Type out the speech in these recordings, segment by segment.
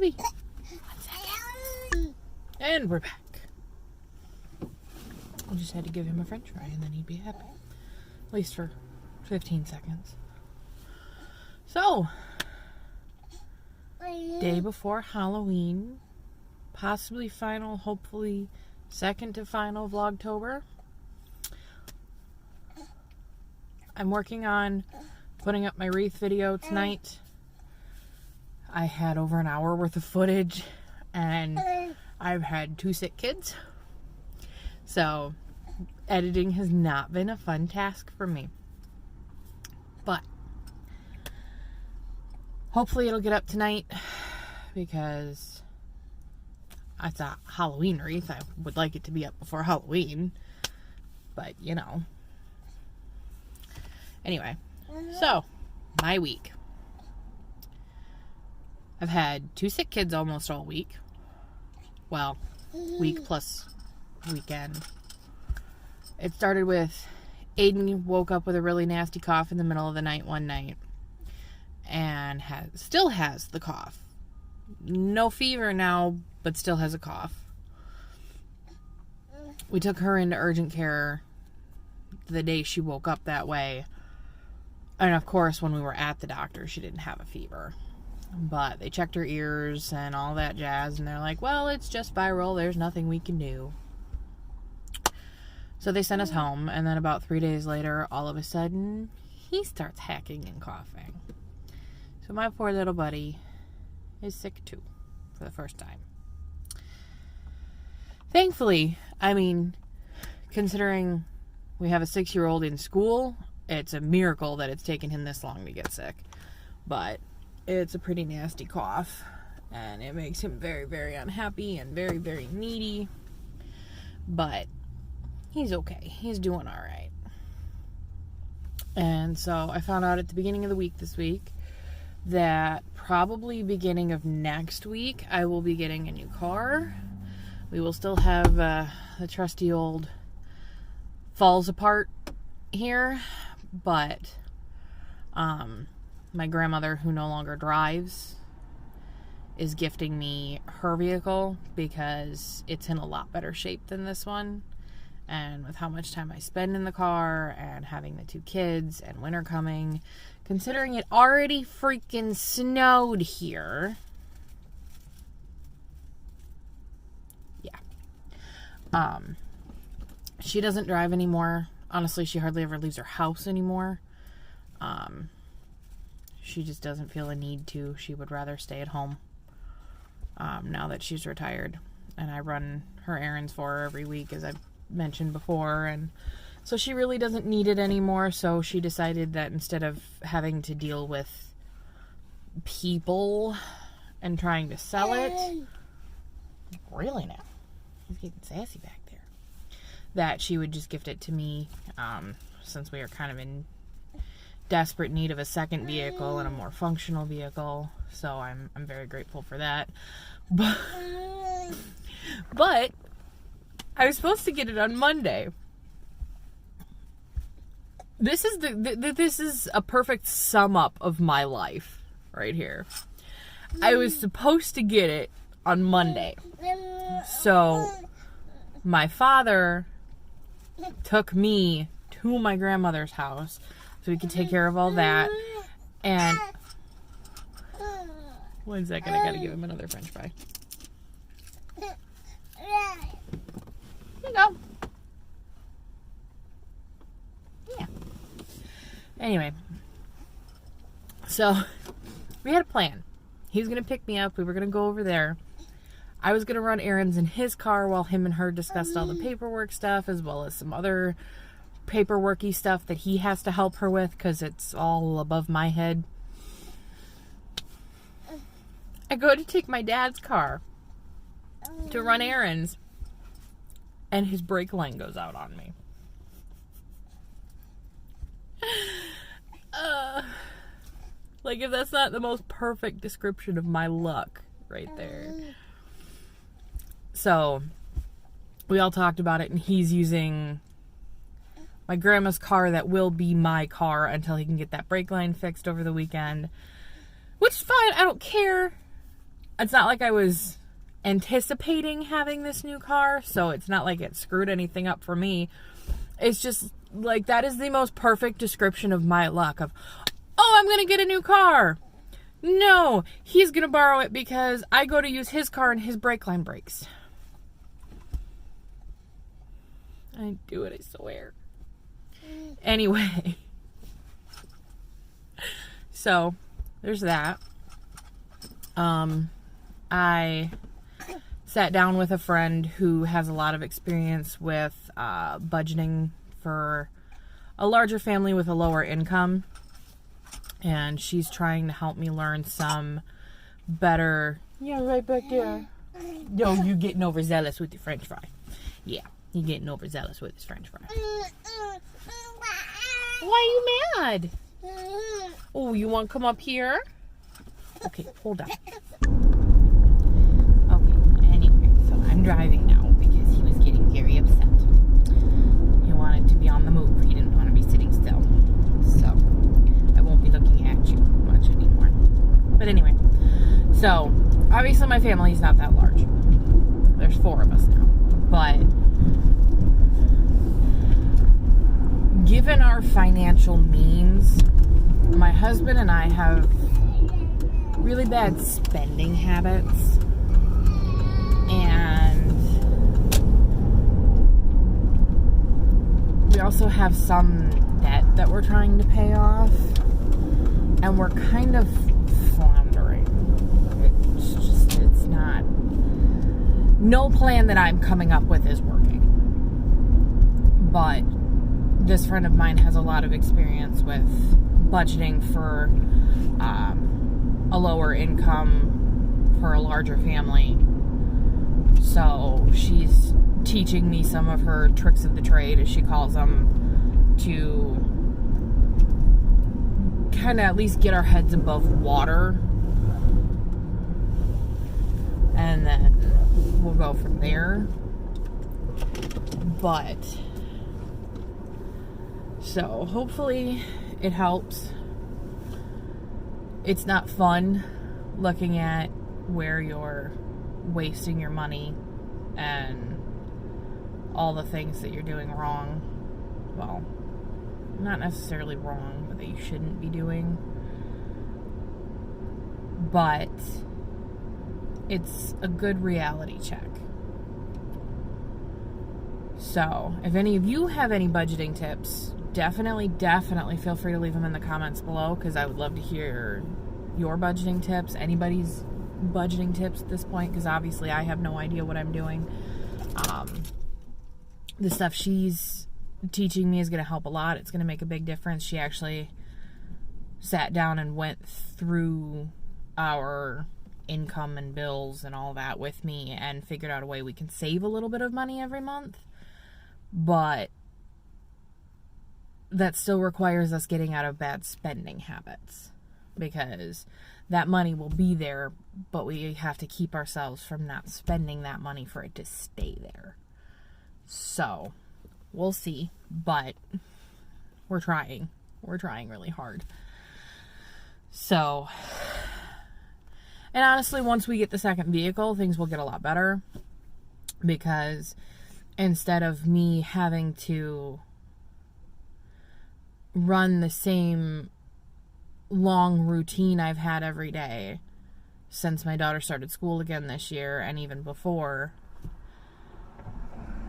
baby. 1 second. And we're back. I just had to give him a french fry and then he'd be happy. At least for 15 seconds. So, day before Halloween. Possibly final, hopefully second to final Vlogtober. I'm working on putting up my wreath video tonight. I had over an hour worth of footage and I've had 2 sick kids. So editing has not been a fun task for me. But hopefully it'll get up tonight because it's a Halloween wreath. I would like it to be up before Halloween. But, you know. Anyway. So, my week. I've had 2 sick kids almost all week. Well, week plus weekend. It started with Aiden woke up with a really nasty cough in the middle of the night one night. And still has the cough. No fever now, but still has a cough. We took her into urgent care the day she woke up that way. And of course, when we were at the doctor, she didn't have a fever. But they checked her ears and all that jazz, and they're like, well, it's just viral. There's nothing we can do. So they sent us home, and then about 3 days later, all of a sudden, he starts hacking and coughing. So my poor little buddy is sick too, for the first time. Thankfully, I mean, considering we have a 6-year-old in school, it's a miracle that it's taken him this long to get sick. But it's a pretty nasty cough, and it makes him very, very unhappy and very, very needy. But he's okay. He's doing all right. And so I found out at the beginning of the week this week that probably beginning of next week I will be getting a new car. We will still have the trusty old falls apart here, but my grandmother, who no longer drives, is gifting me her vehicle because it's in a lot better shape than this one. And with how much time I spend in the car and having the 2 kids and winter coming, considering it already freaking snowed here. Yeah. She doesn't drive anymore. Honestly, she hardly ever leaves her house anymore. She just doesn't feel a need to. She would rather stay at home now that she's retired. And I run her errands for her every week, as I've mentioned before. And so she really doesn't need it anymore. So she decided that instead of having to deal with people and trying to sell it, really now, he's getting sassy back there, that she would just gift it to me, since we are kind of in desperate need of a second vehicle and a more functional vehicle. So I'm very grateful for that. But I was supposed to get it on Monday. This is this is a perfect sum up of my life right here. I was supposed to get it on Monday. So my father took me to my grandmother's house so we could take care of all that. And 1 second, I gotta give him another french fry. Here you go. Yeah. Anyway, so we had a plan. He was gonna pick me up. We were gonna go over there. I was gonna run errands in his car while him and her discussed all the paperwork stuff, as well as some other paperworky stuff that he has to help her with because it's all above my head. I go to take my dad's car to run errands, and his brake line goes out on me. Like, if that's not the most perfect description of my luck right there. So we all talked about it, and he's using my grandma's car that will be my car until he can get that brake line fixed over the weekend, which is fine. I don't care. it's not like I was anticipating having this new car, so it's not like it screwed anything up for me. It's just like, that is the most perfect description of my luck of, oh, I'm gonna get a new car. No, he's gonna borrow it because I go to use his car and his brake line breaks. I do it, I swear. Anyway, so there's that. I sat down with a friend who has a lot of experience with budgeting for a larger family with a lower income, and she's trying to help me learn some better. Yeah, right back there. Yo, you getting overzealous with your French fry? Yeah, you getting overzealous with his French fry. Why are you mad? Oh, you want to come up here? Okay, hold on. Okay, anyway, so I'm driving now because he was getting very upset. He wanted to be on the move. He didn't want to be sitting still. So, I won't be looking at you much anymore. But anyway, so, obviously my family's not that large. There's 4 of us now. But given our financial means, my husband and I have really bad spending habits, and we also have some debt that we're trying to pay off, and we're kind of floundering. It's not, no plan that I'm coming up with is working. But this friend of mine has a lot of experience with budgeting for a lower income for a larger family. So she's teaching me some of her tricks of the trade, as she calls them, to kind of at least get our heads above water. And then we'll go from there. But so hopefully it helps. It's not fun looking at where you're wasting your money and all the things that you're doing wrong. Well, not necessarily wrong, but that you shouldn't be doing. But it's a good reality check. So, if any of you have any budgeting tips, definitely feel free to leave them in the comments below, because I would love to hear your budgeting tips, anybody's budgeting tips at this point, because obviously I have no idea what I'm doing. The stuff she's teaching me is going to help a lot. It's going to make a big difference. She actually sat down and went through our income and bills and all that with me and figured out a way we can save a little bit of money every month. But that still requires us getting out of bad spending habits, because that money will be there, but we have to keep ourselves from not spending that money for it to stay there. So, we'll see, but we're trying. We're trying really hard. So, and honestly, once we get the second vehicle, things will get a lot better, because instead of me having to run the same long routine I've had every day since my daughter started school again this year, and even before,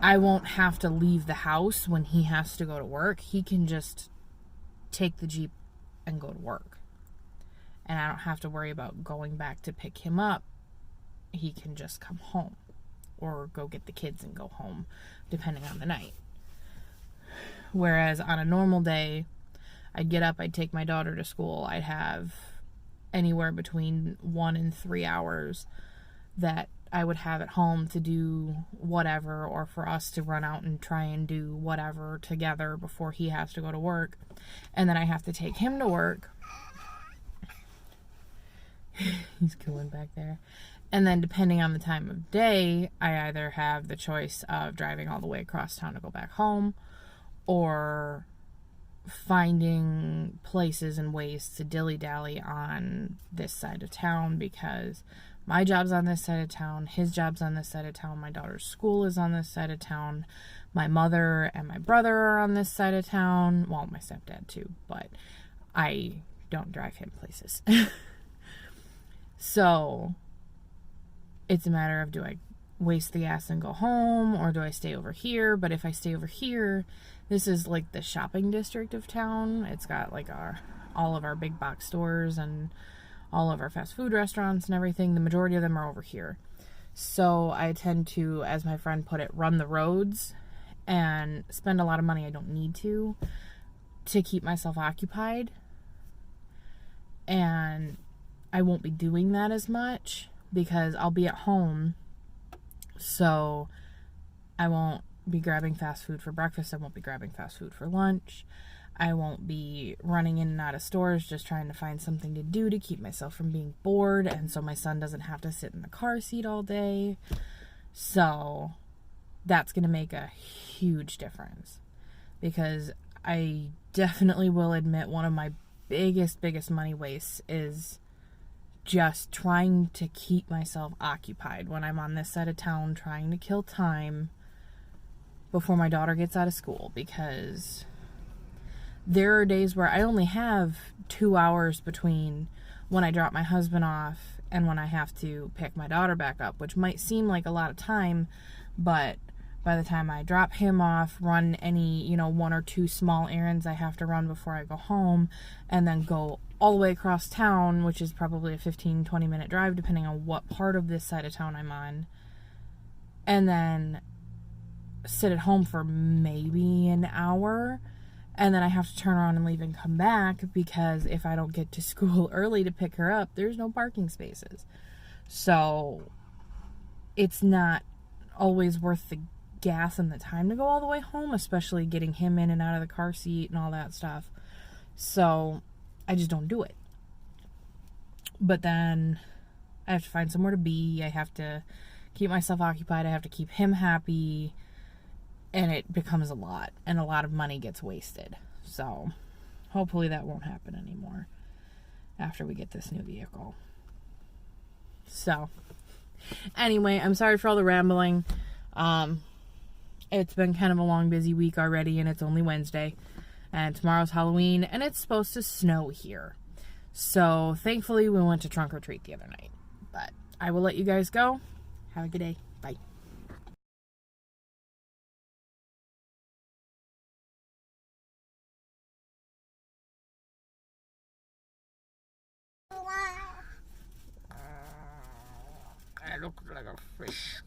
I won't have to leave the house when he has to go to work. He can just take the Jeep and go to work. And I don't have to worry about going back to pick him up. He can just come home, or go get the kids and go home, depending on the night. Whereas on a normal day, I'd get up, I'd take my daughter to school, I'd have anywhere between 1 and 3 hours that I would have at home to do whatever, or for us to run out and try and do whatever together before he has to go to work. And then I have to take him to work. He's going back there. And then depending on the time of day, I either have the choice of driving all the way across town to go back home, or finding places and ways to dilly-dally on this side of town, because My job's on this side of town. His job's on this side of town. My daughter's school is on this side of town. My mother and my brother are on this side of town. Well, my stepdad too, but I don't drive him places. So it's a matter of, do I waste the gas and go home, or do I stay over here? But if I stay over here, this is like the shopping district of town. It's got like all of our big box stores and all of our fast food restaurants and everything. The majority of them are over here. So I tend to, as my friend put it, run the roads and spend a lot of money I don't need to keep myself occupied. And I won't be doing that as much because I'll be at home. So I won't be grabbing fast food for breakfast. I won't be grabbing fast food for lunch. I won't be running in and out of stores just trying to find something to do to keep myself from being bored, and so my son doesn't have to sit in the car seat all day. So that's going to make a huge difference, because I definitely will admit one of my biggest money wastes is just trying to keep myself occupied when I'm on this side of town, trying to kill time before my daughter gets out of school, because there are days where I only have 2 hours between when I drop my husband off and when I have to pick my daughter back up, which might seem like a lot of time, but by the time I drop him off, run any, 1 or 2 small errands I have to run before I go home, and then go all the way across town, which is probably a 15-20 minute drive depending on what part of this side of town I'm on, and then sit at home for maybe an hour, and then I have to turn around and leave and come back, because if I don't get to school early to pick her up, there's no parking spaces. So it's not always worth the gas and the time to go all the way home, especially getting him in and out of the car seat and all that stuff. So I just don't do it. But then I have to find somewhere to be. I have to keep myself occupied. I have to keep him happy. And it becomes a lot. And a lot of money gets wasted. So hopefully that won't happen anymore after we get this new vehicle. So anyway, I'm sorry for all the rambling. It's been kind of a long, busy week already, and it's only Wednesday. And tomorrow's Halloween, and it's supposed to snow here. So thankfully we went to trunk or treat the other night. But I will let you guys go. Have a good day. Bye. I look like a fish.